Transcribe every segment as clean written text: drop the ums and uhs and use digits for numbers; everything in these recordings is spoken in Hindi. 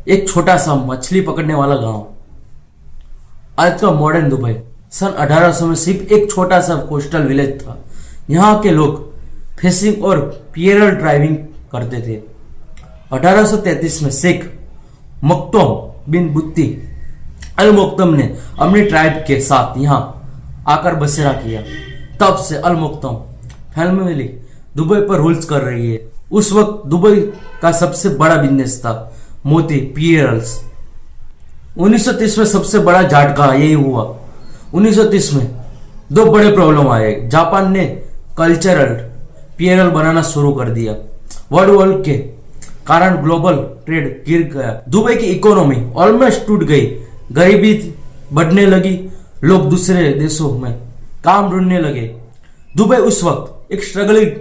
एक छोटा सा मछली पकड़ने वाला गांव। आज का मॉडर्न दुबई सन 1800 में सिर्फ एक छोटा सा कोस्टल विलेज था। यहाँ के लोग फिशिंग और पियरल ड्राइविंग करते थे। 1833 में शेख मखदूम बिन बुत्ती अल मखदूम ने अपनी ट्राइब के साथ यहाँ आकर बसेरा किया। तब से अल मखदूम फैमिली दुबई पर रूल्स कर रही है। उस वक्त दुबई का सबसे बड़ा बिजनेस था मोती पियरल्स। 1930 में सबसे बड़ा झटका यही हुआ। 1930 में दो बड़े प्रॉब्लम आए। जापान ने कल्चरल पियरल बनाना शुरू कर दिया। वर्ल्ड वॉर के कारण ग्लोबल ट्रेड गिर गया। दुबई की इकोनॉमी ऑलमोस्ट टूट गई। गरीबी बढ़ने लगी। लोग दूसरे देशों में काम ढूंढने लगे। दुबई उस वक्त एक स्ट्रगलिंग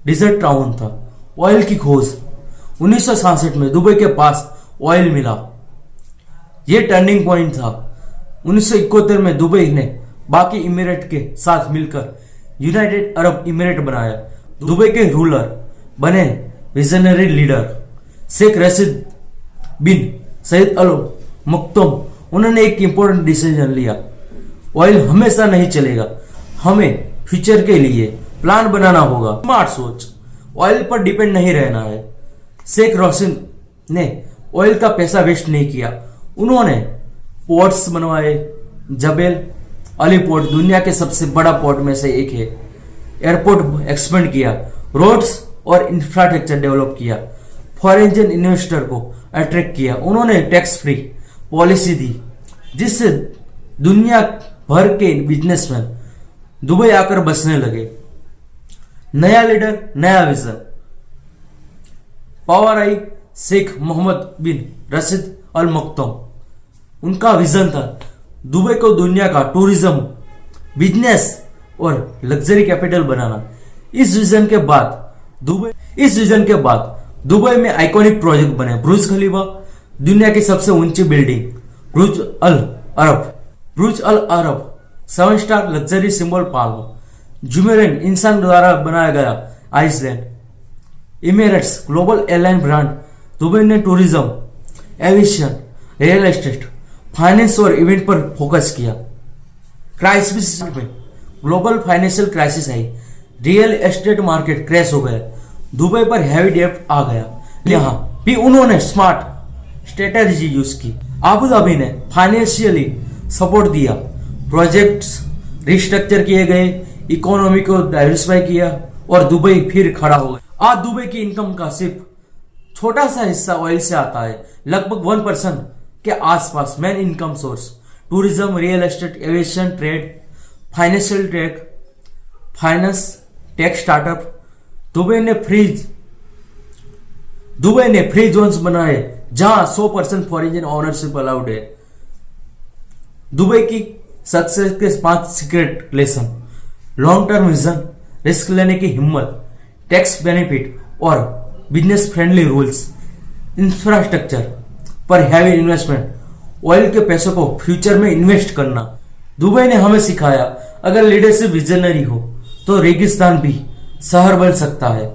डिजर्ट टाउन था। ऑयल की खोज 1966 में दुबई के पास ऑयल मिला। यह टर्निंग पॉइंट था। 1971 में दुबई ने बाकी इमिरेट के साथ मिलकर यूनाइटेड अरब इमिरेट बनाया। दुबई के रूलर बने विजनरी लीडर शेख रशीद बिन सईद अल मखदूम। उन्होंने एक इंपॉर्टेंट डिसीजन लिया। ऑयल हमेशा नहीं चलेगा, हमें फ्यूचर के लिए प्लान बनाना होगा। स्मार्ट सोच, ऑयल पर डिपेंड नहीं रहना है। शेख रशीद ने ऑयल का पैसा वेस्ट नहीं किया। उन्होंने पोर्ट्स बनवाए। जबेल अली पोर्ट दुनिया के सबसे बड़ा पोर्ट में से एक है। एयरपोर्ट एक्सपेंड किया। रोड्स और इंफ्रास्ट्रक्चर डेवलप किया। फॉरेन इन्वेस्टर को अट्रैक्ट किया। उन्होंने टैक्स फ्री पॉलिसी दी जिससे दुनिया भर के बिजनेसमैन दुबई आकर बसने लगे। नया लीडर, नया विजन। पावर आई शेख मोहम्मद बिन रशीद अल मखदूम। उनका विजन था दुबई को दुनिया का टूरिज्म, बिजनेस और लग्जरी कैपिटल बनाना। इस विजन के बाद दुबई में आइकॉनिक प्रोजेक्ट बने। बुर्ज खलीफा दुनिया की सबसे ऊंची building. Burj Al Arab 7 star luxury symbol Palm. Jumeirah इंसान द्वारा बनाया गया island. Emirates global airline brand. Dubai ने tourism, aviation, real estate, finance और इवेंट पर फोकस किया। क्राइसिस में ग्लोबल फाइनेंशियल क्राइसिस आई। रियल एस्टेट मार्केट क्रैश हो गया। दुबई पर हैवी डेब्ट आ गया। यहाँ भी उन्होंने स्मार्ट स्ट्रेटेजी यूज की। अबू धाबी ने फाइनेंशियली सपोर्ट दिया। प्रोजेक्ट्स रिस्ट्रक्चर किए गए। इकोनॉमी को डाइवर्सिफाई किया और दुबई फिर खड़ा हो गया। आज दुबई की इनकम का सिर्फ छोटा सा हिस्सा ऑयल से आता है। लगभग 1% के आसपास main income source tourism, real estate, aviation, trade, financial tech startup. Dubai ने फ्री जोन्स बनाए जहां 100% फॉरेन ओनरशिप अलाउड है। दुबई की सक्सेस के 5 secret lesson. Long term vision, risk लेने की हिम्मत, टैक्स बेनिफिट और बिजनेस फ्रेंडली रूल्स, इंफ्रास्ट्रक्चर पर हैवी इन्वेस्टमेंट, ऑयल के पैसों को फ्यूचर में इन्वेस्ट करना। दुबई ने हमें सिखाया अगर लीडरशिप विजनरी हो तो रेगिस्तान भी शहर बन सकता है।